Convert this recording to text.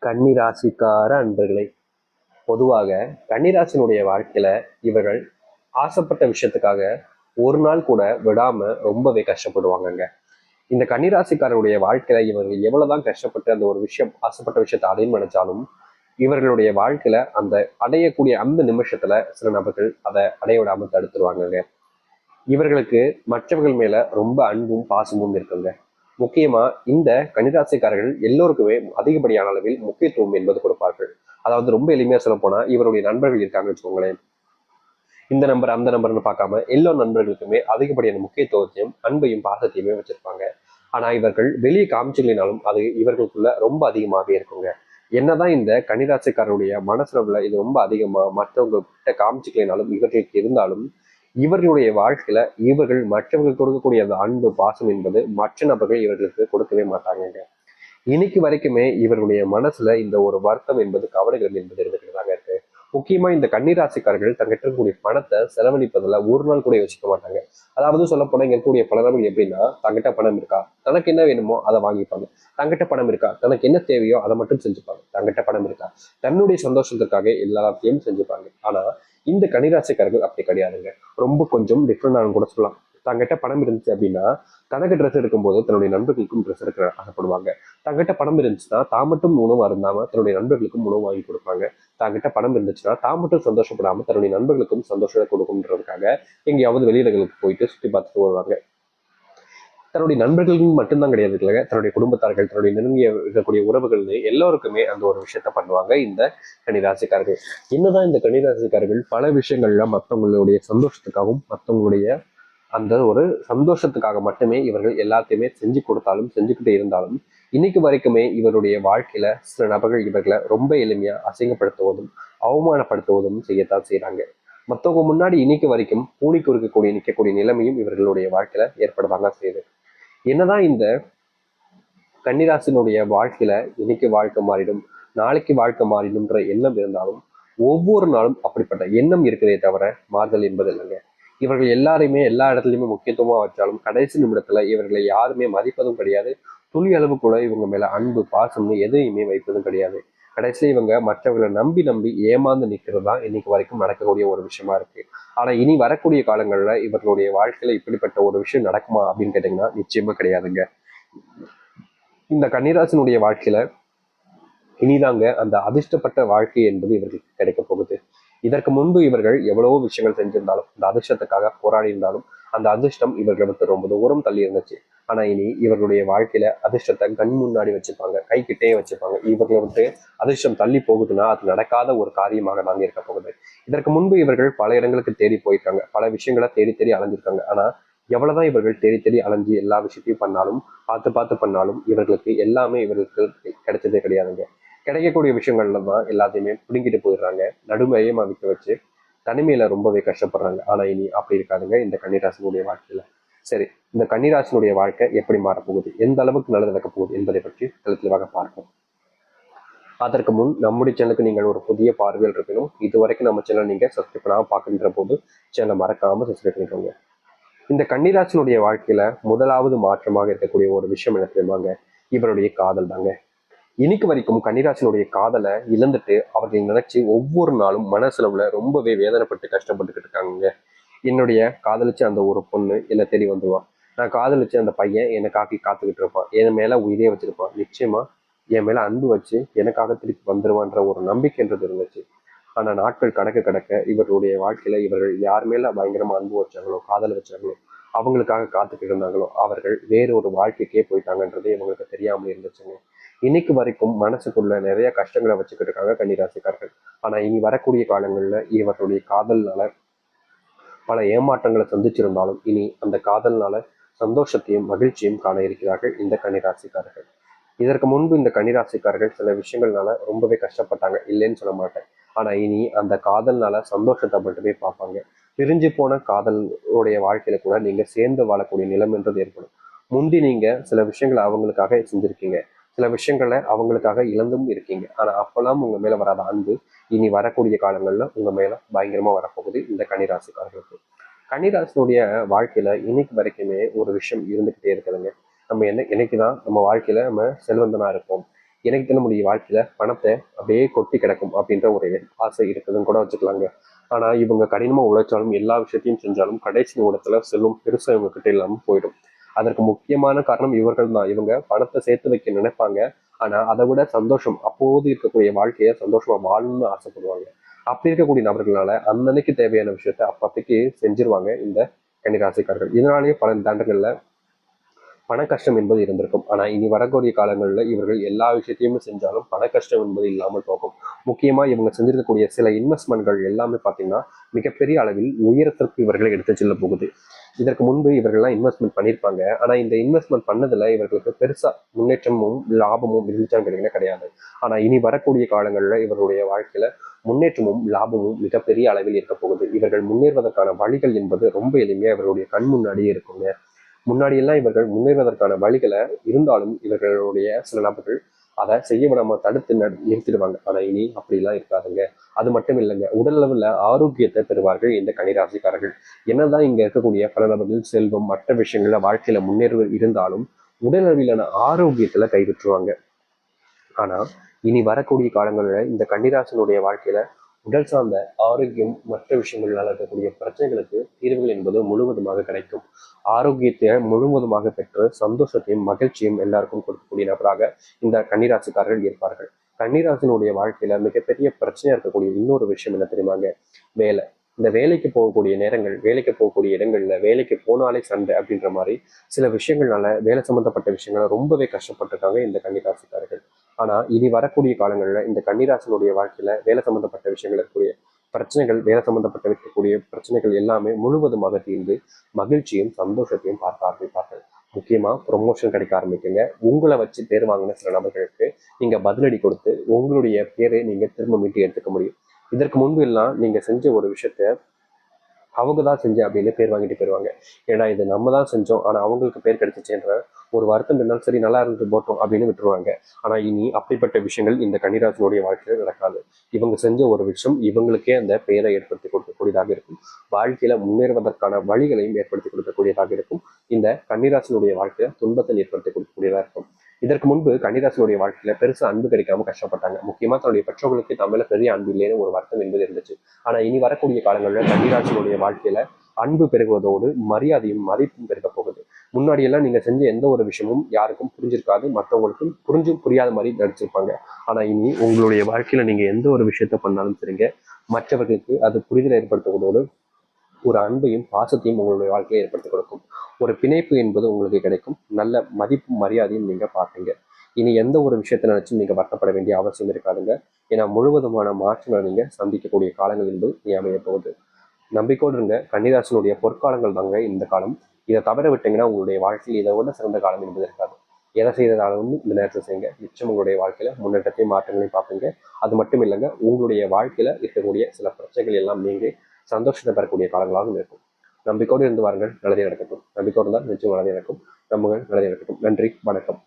கன்னிராசிக்கார அன்பர்களே, பொதுவாக கன்னிராசினுடைய வாழ்க்கையில இவர்கள் ஆசைப்பட்ட விஷயத்துக்காக ஒரு நாள் கூட விடாம ரொம்பவே கஷ்டப்படுவாங்கங்க. இந்த கன்னிராசிக்காரருடைய வாழ்க்கையில இவர்கள் எவ்வளவுதான் கஷ்டப்பட்டு அந்த ஒரு விஷயம் ஆசைப்பட்ட விஷயத்தை அடையணும்னு நினைச்சாலும் இவர்களுடைய வாழ்க்கையில அந்த அடையக்கூடிய அந்த நிமிஷத்துல சில நபர்கள் அதை அடைய விடாம தடுத்துருவாங்கங்க. இவர்களுக்கு மற்றவர்கள் மேல ரொம்ப அன்பும் பாசமும் இருக்குங்க. முக்கியமா இந்த கன்னிராசிக்காரர்கள் எல்லோருக்குமே அதிகப்படியான அளவில் முக்கியத்துவம் என்பது கொடுப்பார்கள். அதாவது ரொம்ப எளிமையா சொல்ல போனா இவருடைய நண்பர்கள் இருக்காங்கன்னு வச்சுக்கோங்களேன். இந்த நம்பர் அந்த நம்பர்னு பார்க்காம எல்லா நண்பர்களுக்குமே அதிகப்படியான முக்கியத்துவத்தையும் அன்பையும் பாசத்தையுமே வச்சிருப்பாங்க. ஆனா இவர்கள் வெளியே காமிச்சுக்கலினாலும் அது இவர்களுக்குள்ள ரொம்ப அதிகமாகவே இருக்குங்க. என்னதான் இந்த கன்னிராசிக்காரருடைய மனசுல இது ரொம்ப அதிகமா மற்றவங்க கிட்ட காமிச்சுக்கலினாலும் இவர்களுக்கு இருந்தாலும் இவர்களுடைய வாழ்க்கையில இவர்கள் மற்றவர்கள் கொடுக்கக்கூடிய அந்த அன்பு பாசம் என்பது மற்ற நபர்கள் இவர்களுக்கு கொடுக்கவே மாட்டாங்க. இன்னைக்கு வரைக்குமே இவர்களுடைய மனசுல இந்த ஒரு வருத்தம் என்பது கவலைகள் என்பது இருந்துகிட்டுதாங்க இருக்கு. முக்கியமா இந்த கன்னிராசிக்காரர்கள் தங்கிட்ட இருக்கக்கூடிய பணத்தை செலவழிப்பதில் ஒரு நாள் கூட யோசிக்க மாட்டாங்க. அதாவது சொல்ல போனா இங்க இருக்கக்கூடிய பல நபர்கள் எப்படின்னா, தங்கிட்ட பணம் இருக்கா, தனக்கு என்ன வேணுமோ அதை வாங்கிப்பாங்க. தங்கிட்ட பணம் இருக்கா, தனக்கு என்ன தேவையோ அதை மட்டும் செஞ்சுப்பாங்க. தங்கிட்ட பணம் இருக்கா, தன்னுடைய சந்தோஷத்திற்காக எல்லாத்தையும் செஞ்சுப்பாங்க. ஆனா இந்த கன்னிராசிக்காரர்கள் அப்படி கிடையாதுங்க. ரொம்ப கொஞ்சம் டிஃப்ரெண்டானு கூட சொல்லலாம். தங்கிட்ட பணம் இருந்துச்சு அப்படின்னா தனக்கு ட்ரெஸ் எடுக்கும்போது தன்னுடைய நண்பர்களுக்கும் ட்ரெஸ் எடுக்க ஆசைப்படுவாங்க. தங்கிட்ட பணம் இருந்துச்சுன்னா தான் மட்டும் உணவு அருந்தாம தன்னுடைய நண்பர்களுக்கும் உணவு வாங்கி கொடுப்பாங்க. தங்கிட்ட பணம் இருந்துச்சுன்னா தான் மட்டும் சந்தோஷப்படாம தன்னுடைய நண்பர்களுக்கும் சந்தோஷத்தை கொடுக்கும்ன்றதுக்காக எங்கேயாவது வெளியிடங்களுக்கு போயிட்டு சுற்றி பார்த்துட்டு வருவாங்க. தன்னுடைய நண்பர்களுக்கு மட்டும்தான் கிடையாது இல்லைங்க, தன்னுடைய குடும்பத்தார்கள், தன்னுடைய நெருங்கிய இருக்கக்கூடிய உறவுகள் எல்லோருக்குமே அந்த ஒரு விஷயத்த பண்ணுவாங்க இந்த கன்னிராசிக்காரர்கள். என்னதான் இந்த கன்னிராசிக்காரர்கள் பல விஷயங்கள்ல மற்றவங்களுடைய சந்தோஷத்துக்காகவும் மற்றவங்களுடைய அந்த ஒரு சந்தோஷத்துக்காக மட்டுமே இவர்கள் எல்லாத்தையுமே செஞ்சு கொடுத்தாலும் செஞ்சுக்கிட்டு இருந்தாலும் இன்னைக்கு வரைக்குமே இவருடைய வாழ்க்கையில சில நபர்கள் இவர்களை ரொம்ப எளிமையா அசிங்கப்படுத்துவதும் அவமானப்படுத்துவதும் செய்யத்தான் செய்யறாங்க. மற்றவங்க முன்னாடி இன்னைக்கு வரைக்கும் கூலிக்கு இருக்கக்கூடிய நிற்கக்கூடிய நிலைமையும் இவர்களுடைய வாழ்க்கையில ஏற்படுவாங்க செய்யுது. என்னதான் இந்த கன்னிராசினுடைய வாழ்க்கையில இன்னைக்கு வாழ்க்கை மாறிடும், நாளைக்கு வாழ்க்கை மாறிடும்ன்ற எண்ணம் இருந்தாலும் ஒவ்வொரு நாளும் அப்படிப்பட்ட எண்ணம் இருக்கிறதே தவிர மாறுதல் என்பது இல்லைங்க. இவர்கள் எல்லாரையுமே எல்லா இடத்துலையுமே முக்கியத்துவமா வச்சாலும் கடைசி நிமிடத்துல இவர்களை யாருமே மதிப்பதும் கிடையாது. துளி அளவு கூட இவங்க மேல அன்பு பாசம்னு எதையுமே வைப்பதும் கிடையாது. கடைசியில் இவங்க மற்றவர்களை நம்பி நம்பி ஏமாந்து நிற்கிறது தான் இன்னைக்கு வரைக்கும் நடக்கக்கூடிய ஒரு விஷயமா இருக்கு. ஆனா இனி வரக்கூடிய காலங்கள்ல இவர்களுடைய வாழ்க்கையில இப்படிப்பட்ட ஒரு விஷயம் நடக்குமா அப்படின்னு கேட்டீங்கன்னா நிச்சயமா கிடையாதுங்க. இந்த கன்னிராசினுடைய வாழ்க்கையில இனிதாங்க அந்த அதிர்ஷ்டப்பட்ட வாழ்க்கை என்பது இவர்களுக்கு கிடைக்க போகுது. இதற்கு முன்பு இவர்கள் எவ்வளவோ விஷயங்கள் செஞ்சிருந்தாலும் அந்த அதிர்ஷ்டத்துக்காக போராடி இருந்தாலும் அந்த அதிர்ஷ்டம் இவர்களை விட்டு ரொம்ப தூரம் தள்ளி இருந்துச்சு. ஆனா இனி இவர்களுடைய வாழ்க்கையில அதிர்ஷ்டத்தை கண் முன்னாடி வச்சுப்பாங்க, கை கிட்டே வச்சுப்பாங்க. இவர்களை விட்டு அதிர்ஷ்டம் தள்ளி போகுதுன்னா அது நடக்காத ஒரு காரியமாக தாங்க இருக்க போகுது. இதற்கு முன்பு இவர்கள் பல இடங்களுக்கு தேடி போயிருக்காங்க, பல விஷயங்களை தேடி தேடி அலைஞ்சிருக்காங்க. ஆனா எவ்வளவுதான் இவர்கள் தேடி தேடி அலைஞ்சு எல்லா விஷயத்தையும் பண்ணாலும் பார்த்து பார்த்து பண்ணாலும் இவர்களுக்கு எல்லாமே இவர்களுக்கு கிடைச்சதே கிடையாதுங்க. கிடைக்கக்கூடிய விஷயங்கள்ல தான் எல்லாத்தையுமே பிடுங்கிட்டு போயிடுறாங்க, நடுமையமா விற்க வச்சு தனிமையில ரொம்பவே கஷ்டப்படுறாங்க. ஆனா இனி அப்படி இருக்காதுங்க இந்த கன்னிராசினுடைய வாழ்க்கையில. சரி, இந்த கன்னிராசினுடைய வாழ்க்கை எப்படி மாறப்போகுது, எந்த அளவுக்கு நல்லது நடக்க போகுது என்பதை பற்றி தெளிவாக பார்ப்போம். அதற்கு முன் நம்முடைய சேனலுக்கு நீங்கள் ஒரு புதிய பார்வையில் இருக்கணும். இது வரைக்கும் நம்ம சேனல் நீங்க சப்ஸ்கிரைப் பண்ணாம பார்க்கின்ற போது சேனலை மறக்காம சப்ஸ்கிரைப் பண்ணிக்கோங்க. இந்த கன்னிராசினுடைய வாழ்க்கையில முதலாவது மாற்றமாக இருக்கக்கூடிய ஒரு விஷயம் என்ன தெரியுமாங்க, இவருடைய காதல் தாங்க. இன்னைக்கு வரைக்கும் கன்னிராசினுடைய காதலை இழந்துட்டு அவர்கள் நினைச்சு ஒவ்வொரு நாளும் மனசளவுல ரொம்பவே வேதனைப்பட்டு கஷ்டப்பட்டுக்கிட்டு இருக்காங்க. என்னுடைய காதலிச்சு அந்த ஒரு பொண்ணு என்னை தேடி வந்துருவான், நான் காதலிச்சு அந்த பையன் எனக்காக காத்துக்கிட்டு இருப்பான், என் மேல உயிரே வச்சிருப்பான், நிச்சயமா என் மேல அன்பு வச்சு எனக்காக திருப்பி வந்துருவான்ற ஒரு நம்பிக்கைன்றது இருந்துச்சு. ஆனா நாட்கள் கடக்க கடக்க இவர்களுடைய வாழ்க்கையில இவர்கள் யார் மேல பயங்கரமா அன்பு வச்சாங்களோ காதல் வச்சாங்களோ அவங்களுக்காக காத்துக்கிட்டு இருந்தாங்களோ அவர்கள் வேறு ஒரு வாழ்க்கைக்கே போயிட்டாங்கன்றது இவங்களுக்கு தெரியாம இருந்துச்சுங்க. இன்னைக்கு வரைக்கும் மனசுக்குள்ள நிறைய கஷ்டங்களை வச்சுக்கிட்டு இருக்காங்க கன்னிராசிக்காரர்கள். ஆனா இனி வரக்கூடிய காலங்கள்ல இவர்களுடைய காதல்னால பல ஏமாற்றங்களை சந்திச்சிருந்தாலும் இனி அந்த காதல்னால சந்தோஷத்தையும் மகிழ்ச்சியும் காண இருக்கிறார்கள் இந்த கன்னிராசிக்காரர்கள். இதற்கு முன்பு இந்த கன்னிராசிக்காரர்கள் சில விஷயங்கள்னால ரொம்பவே கஷ்டப்பட்டாங்க, இல்லைன்னு சொல்ல மாட்டேன். ஆனா இனி அந்த காதல்னால சந்தோஷத்தை மட்டுமே பார்ப்பாங்க. பிரிஞ்சு போன காதலுடைய வாழ்க்கையில கூட நீங்க சேர்ந்து வாழக்கூடிய நிலைமைன்றது ஏற்படும். முந்தி நீங்க சில விஷயங்களை அவங்களுக்காக செஞ்சிருக்கீங்க, சில விஷயங்களை அவங்களுக்காக இழந்தும் இருக்கீங்க. ஆனா அப்பெல்லாம் உங்க மேல வராத அன்பு இனி வரக்கூடிய காலங்கள்ல உங்க மேல பயங்கரமா வரப்போகுது இந்த கன்னிராசிக்காரர்களுக்கு. கன்னிராசினுடைய வாழ்க்கையில இன்னைக்கு வரைக்குமே ஒரு விஷயம் இருந்துகிட்டே இருக்குதுங்க. நம்ம என்னைக்குதான் நம்ம வாழ்க்கையில நம்ம செல்வந்தனா இருப்போம், எனக்கு தின முடிய வாழ்க்கையில பணத்தை அப்படியே கொட்டி கிடக்கும் அப்படின்ற ஒரு ஆசை இருக்குதுன்னு கூட வச்சுக்கலாங்க. ஆனா இவங்க கடினமா உழைச்சாலும் எல்லா விஷயத்தையும் செஞ்சாலும் கடைசி நிமிடத்துல செல்லும் பெருசா இவங்க கிட்ட இல்லாம போயிடும். அதற்கு முக்கியமான காரணம் இவர்கள் தான். இவங்க பணத்தை சேர்த்து வைக்க நினைப்பாங்க. ஆனா அதை விட சந்தோஷம், அப்போது இருக்கக்கூடிய வாழ்க்கையை சந்தோஷமா வாழணும்னு ஆசைப்படுவாங்க. அப்படி இருக்கக்கூடிய நபர்களால அன்னன்னைக்கு தேவையான விஷயத்த அப்பப்பைக்கு செஞ்சிருவாங்க இந்த கன்னிராசிக்காரர்கள். இதனாலேயே பல தண்டங்கள்ல பண கஷ்டம் என்பது இருந்திருக்கும். ஆனா இனி வரக்கூடிய காலங்களில் இவர்கள் எல்லா விஷயத்தையுமே செஞ்சாலும் பண கஷ்டம் என்பது இல்லாமல் போகும். முக்கியமா இவங்க செஞ்சிருக்கக்கூடிய சில இன்வெஸ்ட்மெண்ட்கள் எல்லாமே பார்த்தீங்கன்னா மிகப்பெரிய அளவில் உயரத்திற்கு இவர்களை எடுத்து செல்ல போகுது. இதற்கு முன்பு இவர்கள்லாம் இன்வெஸ்ட்மெண்ட் பண்ணியிருப்பாங்க. ஆனா இந்த இன்வெஸ்ட்மெண்ட் பண்ணதுல இவர்களுக்கு பெருசா முன்னேற்றமும் லாபமும் இருந்துச்சான்னு கேட்டீங்கன்னா கிடையாது. ஆனா இனி வரக்கூடிய காலங்களில் இவருடைய வாழ்க்கையில முன்னேற்றமும் லாபமும் மிகப்பெரிய அளவில் இருக்க போகுது. இவர்கள் முன்னேறுவதற்கான வழிகள் என்பது ரொம்ப எளிமையா இவர்களுடைய கண் முன்னாடியே இருக்குங்க. முன்னாடியெல்லாம் இவர்கள் முன்னேறுவதற்கான வழிகளை இருந்தாலும் இவர்களுடைய சில நபர்கள் அதை செய்ய விடாம தடுத்து நிறுத்திடுவாங்க. ஆனா இனி அப்படிலாம் இருக்காதுங்க. அது மட்டும் இல்லைங்க, உடல் அளவுல ஆரோக்கியத்தை பெறுவார்கள் இந்த கன்னிராசிக்காரர்கள். என்னதான் இங்க இருக்கக்கூடிய பல நபர்கள் செல்வம் மற்ற விஷயங்கள்ல வாழ்க்கையில முன்னேறு இருந்தாலும் உடல் அளவிலான ஆரோக்கியத்துல கைவிட்டுருவாங்க. ஆனா இனி வரக்கூடிய காலங்களில் இந்த கன்னிராசனுடைய வாழ்க்கையில உடல் சார்ந்த ஆரோக்கியம் மற்ற விஷயங்களால் இருக்கக்கூடிய பிரச்சனைகளுக்கு தீர்வுகள் என்பது முழுவதுமாக கிடைக்கும். ஆரோக்கியத்தை முழுவதுமாக பெற்று சந்தோஷத்தையும் மகிழ்ச்சியும் எல்லாருக்கும் கொடுக்கக்கூடிய நபராக இந்த கன்னிராசிக்காரர்கள் இருப்பார்கள். கன்னிராசினுடைய வாழ்க்கையில மிகப்பெரிய பிரச்சனையா இருக்கக்கூடிய இன்னொரு விஷயம் என்ன தெரியுமாங்க? வேலை. இந்த வேலைக்கு போகக்கூடிய நேரங்கள், வேலைக்கு போகக்கூடிய இடங்கள்ல வேலைக்கு போனாலே சண்டை அப்படின்ற மாதிரி சில விஷயங்கள்னால வேலை சம்பந்தப்பட்ட விஷயங்கள ரொம்பவே கஷ்டப்பட்டிருக்காங்க இந்த கன்னிராசிக்காரர்கள். ஆனா இனி வரக்கூடிய காலங்களில் இந்த கன்னிராசினுடைய வாழ்க்கையில வேலை சம்பந்தப்பட்ட விஷயங்கள் இருக்கக்கூடிய பிரச்சனைகள், வேலை சம்பந்தப்பட்ட இருக்கக்கூடிய பிரச்சனைகள் எல்லாமே முழுவதுமாக தீர்ந்து மகிழ்ச்சியும் சந்தோஷத்தையும் பார்க்க ஆரம்பிப்பார்கள். முக்கியமா ப்ரொமோஷன் கிடைக்க ஆரம்பிக்குங்க. உங்களை வச்சு பேர் வாங்கின சில நபர்களுக்கு நீங்க பதிலடி கொடுத்து உங்களுடைய பேரை நீங்க திரும்ப மீட்டு எடுத்துக்க முடியும். இதற்கு முன்பு எல்லாம் நீங்க செஞ்ச ஒரு விஷயத்த அவங்க தான் செஞ்சேன் அப்படின்னு பேர் வாங்கிட்டு போயிருவாங்க. ஏன்னா இது நம்ம தான் செஞ்சோம் ஆனா அவங்களுக்கு பேர் கிடைச்சிச்சுன்ற ஒரு வருத்தம் இருந்தாலும் சரி நல்லா இருந்து போட்டோம் அப்படின்னு விட்டுருவாங்க. ஆனா இனி அப்படிப்பட்ட விஷயங்கள் இந்த கன்னிராசினுடைய வாழ்க்கையில நடக்காது. இவங்க செஞ்ச ஒரு விஷயம் இவங்களுக்கே அந்த பெயரை ஏற்படுத்தி கொடுக்கக்கூடியதாக இருக்கும். வாழ்க்கையில முன்னேறுவதற்கான வழிகளையும் ஏற்படுத்தி கொடுக்கக்கூடியதாக இருக்கும். இந்த கன்னிராசினுடைய வாழ்க்கையில துன்பத்தை ஏற்படுத்தி கொடுக்கக்கூடியதாக இருக்கும். இதற்கு முன்பு கன்னிராசினுடைய வாழ்க்கையில பெருசா அன்பு கிடைக்காம கஷ்டப்பட்டாங்க. முக்கியமா தன்னுடைய பெற்றோர்களுக்கு தமிழ பெரிய அன்பு இல்லைன்னு ஒரு வருத்தம் என்பது இருந்துச்சு. ஆனா இனி வரக்கூடிய காலங்களில் கன்னிராசினுடைய வாழ்க்கையில அன்பு பெருகுவதோடு மரியாதையும் மதிப்பும் பெருக போகுது. முன்னாடி எல்லாம் நீங்க செஞ்ச எந்த ஒரு விஷயமும் யாருக்கும் புரிஞ்சிருக்காது, மற்றவங்களுக்கும் புரியாத மாதிரி நடிச்சிருப்பாங்க. ஆனா இனி உங்களுடைய வாழ்க்கையில நீங்க எந்த ஒரு விஷயத்த பண்ணாலும் சரிங்க, மற்றவர்களுக்கு அது புரிதல் ஏற்படுத்துவதோடு ஒரு அன்பையும் பாசத்தையும் உங்களுடைய வாழ்க்கையை ஏற்படுத்தி கொடுக்கும். ஒரு பிணைப்பு என்பது உங்களுக்கு கிடைக்கும். நல்ல மதிப்பும் மரியாதையும் நீங்க பார்ப்பீங்க. இனி எந்த ஒரு விஷயத்தை நினைச்சும் நீங்க வருத்தப்பட வேண்டிய அவசியம் இருக்காதுங்க. ஏன்னா முழுவதுமான மாற்றங்களை நீங்க சந்திக்கக்கூடிய காலங்கள் என்பது நீ அமைய போகுது. நம்பிக்கையோடு இருங்க. கன்னிராசினுடைய பொற்காலங்கள் தாங்க இந்த காலம். இதை தவிர விட்டீங்கன்னா உங்களுடைய வாழ்க்கையில் இதை விட சிறந்த காலம் என்பது இருக்காது. எதை செய்ததாலும் இந்த நேரத்தில் செய்யுங்க. நிச்சயம் உங்களுடைய வாழ்க்கையில முன்னேற்றத்தையும் மாற்றங்களையும் பார்ப்பீங்க. அது மட்டும் இல்லைங்க, உங்களுடைய வாழ்க்கையில இருக்கக்கூடிய சில பிரச்சனைகள் எல்லாம் நீங்க சந்தோஷத்தை பெறக்கூடிய காலங்களாகவும் இருக்கும். நம்பிக்கையோடு இருந்து வாருங்கள், நல்லதே நடக்கட்டும். நம்பிக்கையோடு இருந்தால் நிச்சயம் நல்லதே நடக்கும். நம்புங்கள், நல்லதே நடக்கட்டும். நன்றி, வணக்கம்.